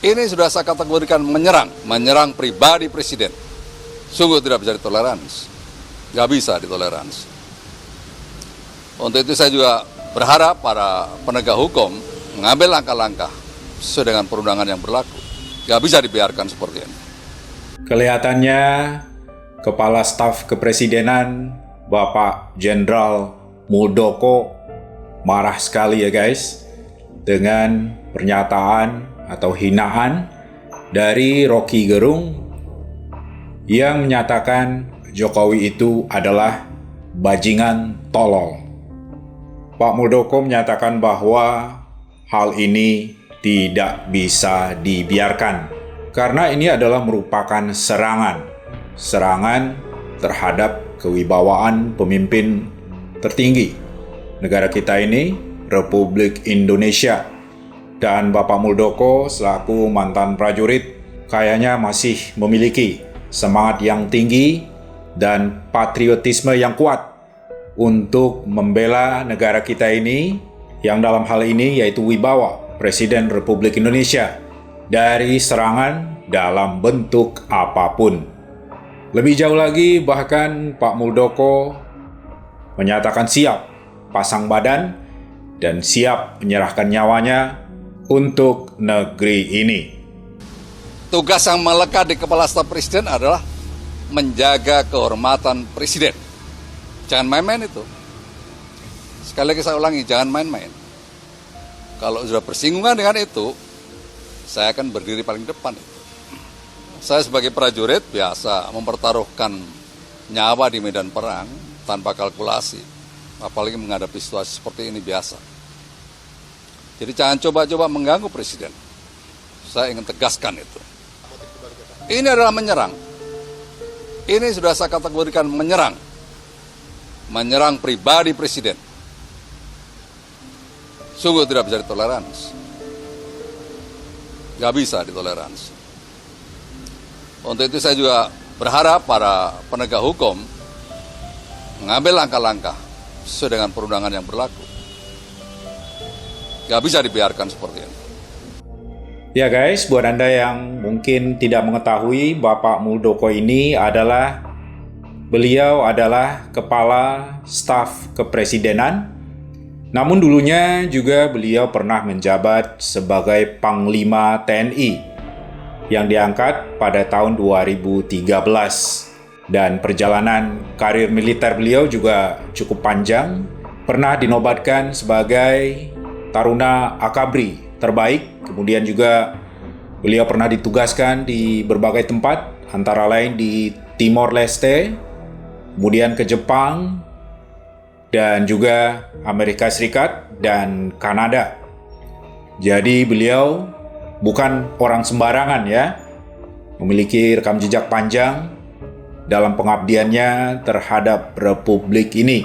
Ini sudah saya kategorikan menyerang pribadi presiden. Sungguh tidak bisa ditoleransi, nggak bisa ditoleransi. Untuk itu saya juga berharap para penegak hukum mengambil langkah-langkah sesuai dengan perundangan yang berlaku. Nggak bisa dibiarkan seperti ini. Kelihatannya Kepala Staf Kepresidenan Bapak Jenderal Muldoko marah sekali ya guys dengan pernyataan atau hinaan dari Rocky Gerung yang menyatakan Jokowi itu adalah bajingan tolol. Pak Muldoko menyatakan bahwa hal ini tidak bisa dibiarkan karena ini adalah merupakan serangan terhadap kewibawaan pemimpin tertinggi negara kita ini, Republik Indonesia. Dan Bapak Muldoko selaku mantan prajurit kayaknya masih memiliki semangat yang tinggi dan patriotisme yang kuat untuk membela negara kita ini, yang dalam hal ini yaitu wibawa Presiden Republik Indonesia dari serangan dalam bentuk apapun. Lebih jauh lagi, bahkan Pak Muldoko menyatakan siap pasang badan dan siap menyerahkan nyawanya untuk negeri ini. Tugas yang melekat di kepala staf presiden adalah menjaga kehormatan presiden. Jangan main-main itu. Sekali lagi saya ulangi, jangan main-main. Kalau sudah bersinggungan dengan itu, saya akan berdiri paling depan itu. Saya sebagai prajurit biasa mempertaruhkan nyawa di medan perang tanpa kalkulasi. Apalagi menghadapi situasi seperti ini biasa. Jadi jangan coba-coba mengganggu presiden. Saya ingin tegaskan itu. Ini adalah menyerang. Ini sudah saya kategorikan menyerang. Menyerang pribadi presiden. Sungguh tidak bisa ditoleransi. Nggak bisa ditoleransi. Untuk itu saya juga berharap para penegak hukum mengambil langkah-langkah sesuai dengan perundangan yang berlaku. Nggak bisa dibiarkan seperti ini. Ya guys, buat Anda yang mungkin tidak mengetahui, Bapak Muldoko ini beliau adalah Kepala Staf Kepresidenan. Namun dulunya juga beliau pernah menjabat sebagai Panglima TNI yang diangkat pada tahun 2013. Dan perjalanan karir militer beliau juga cukup panjang. Pernah dinobatkan sebagai Taruna Akabri terbaik. Kemudian juga beliau pernah ditugaskan di berbagai tempat, antara lain di Timor Leste, kemudian ke Jepang, dan juga Amerika Serikat dan Kanada. Jadi beliau bukan orang sembarangan ya, memiliki rekam jejak panjang dalam pengabdiannya terhadap Republik ini.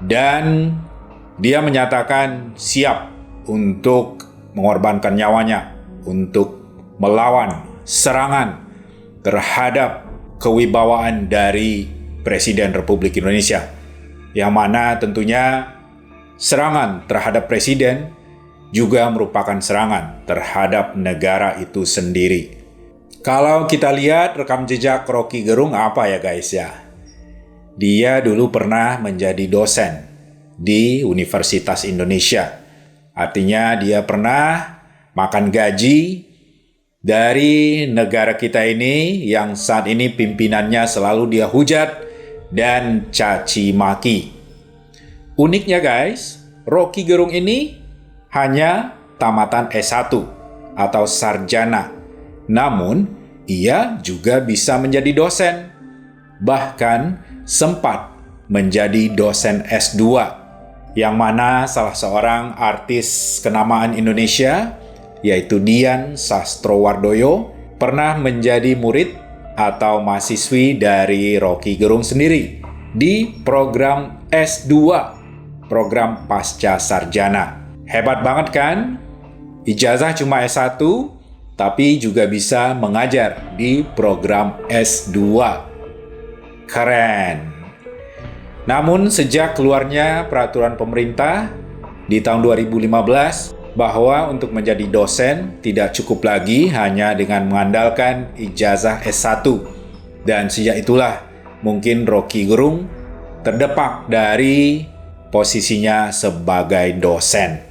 Dan dia menyatakan siap untuk mengorbankan nyawanya untuk melawan serangan terhadap kewibawaan dari Presiden Republik Indonesia. Yang mana tentunya serangan terhadap Presiden juga merupakan serangan terhadap negara itu sendiri. Kalau kita lihat rekam jejak Rocky Gerung apa ya guys ya? Dia dulu pernah menjadi dosen di Universitas Indonesia. Artinya dia pernah makan gaji dari negara kita ini yang saat ini pimpinannya selalu dia hujat dan caci maki. Uniknya guys, Rocky Gerung ini hanya tamatan S1 atau sarjana. Namun, ia juga bisa menjadi dosen. Bahkan sempat menjadi dosen S2, yang mana salah seorang artis kenamaan Indonesia, yaitu Dian Sastrowardoyo, pernah menjadi murid atau mahasiswi dari Rocky Gerung sendiri di program S2, program pasca sarjana. Hebat banget kan? Ijazah cuma S1, tapi juga bisa mengajar di program S2. Keren. Namun sejak keluarnya peraturan pemerintah di tahun 2015 bahwa untuk menjadi dosen tidak cukup lagi hanya dengan mengandalkan ijazah S1. Dan sejak itulah mungkin Rocky Gerung terdepak dari posisinya sebagai dosen.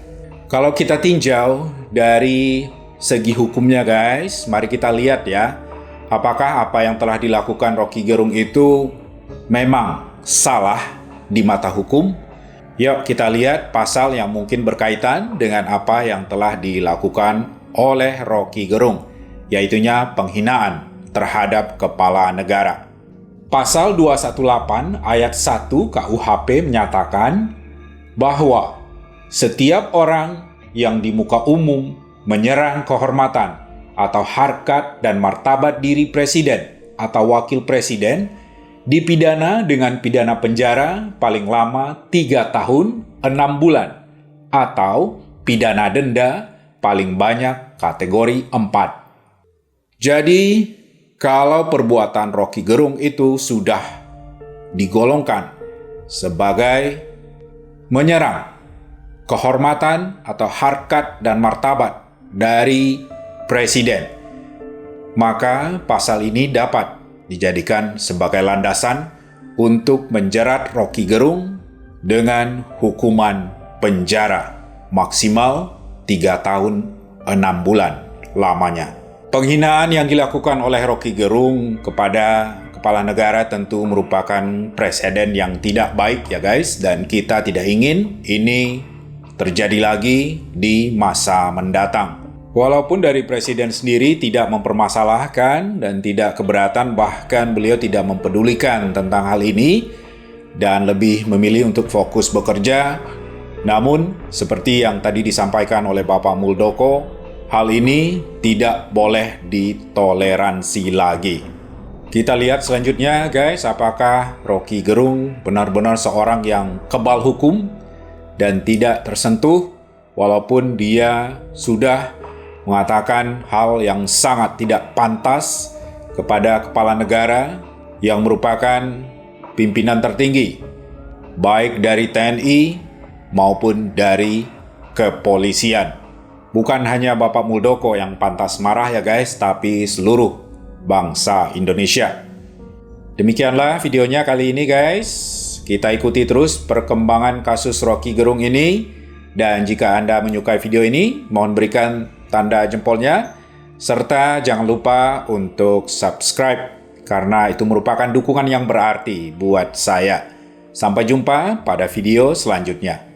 Kalau kita tinjau dari segi hukumnya guys, mari kita lihat ya, apakah apa yang telah dilakukan Rocky Gerung itu memang salah di mata hukum? Yuk kita lihat pasal yang mungkin berkaitan dengan apa yang telah dilakukan oleh Rocky Gerung, yaitunya penghinaan terhadap kepala negara. Pasal 218 ayat 1 KUHP menyatakan bahwa setiap orang yang di muka umum menyerang kehormatan atau harkat dan martabat diri presiden atau wakil presiden dipidana dengan pidana penjara paling lama 3 tahun 6 bulan atau pidana denda paling banyak kategori 4. Jadi, kalau perbuatan Rocky Gerung itu sudah digolongkan sebagai menyerang kehormatan atau harkat dan martabat dari presiden, maka pasal ini dapat dijadikan sebagai landasan untuk menjerat Rocky Gerung dengan hukuman penjara maksimal 3 tahun 6 bulan lamanya. Penghinaan yang dilakukan oleh Rocky Gerung kepada kepala negara tentu merupakan presiden yang tidak baik ya guys, dan kita tidak ingin ini terjadi lagi di masa mendatang. Walaupun dari presiden sendiri tidak mempermasalahkan dan tidak keberatan, bahkan beliau tidak mempedulikan tentang hal ini dan lebih memilih untuk fokus bekerja. Namun, seperti yang tadi disampaikan oleh Bapak Muldoko, hal ini tidak boleh ditoleransi lagi. Kita lihat selanjutnya guys, apakah Rocky Gerung benar-benar seorang yang kebal hukum dan tidak tersentuh walaupun dia sudah mengatakan hal yang sangat tidak pantas kepada kepala negara yang merupakan pimpinan tertinggi, baik dari TNI maupun dari kepolisian. Bukan hanya Bapak Muldoko yang pantas marah ya guys, tapi seluruh bangsa Indonesia. Demikianlah videonya kali ini guys. Kita ikuti terus perkembangan kasus Rocky Gerung ini. Dan jika Anda menyukai video ini, mohon berikan tanda jempolnya, serta jangan lupa untuk subscribe, karena itu merupakan dukungan yang berarti buat saya. Sampai jumpa pada video selanjutnya.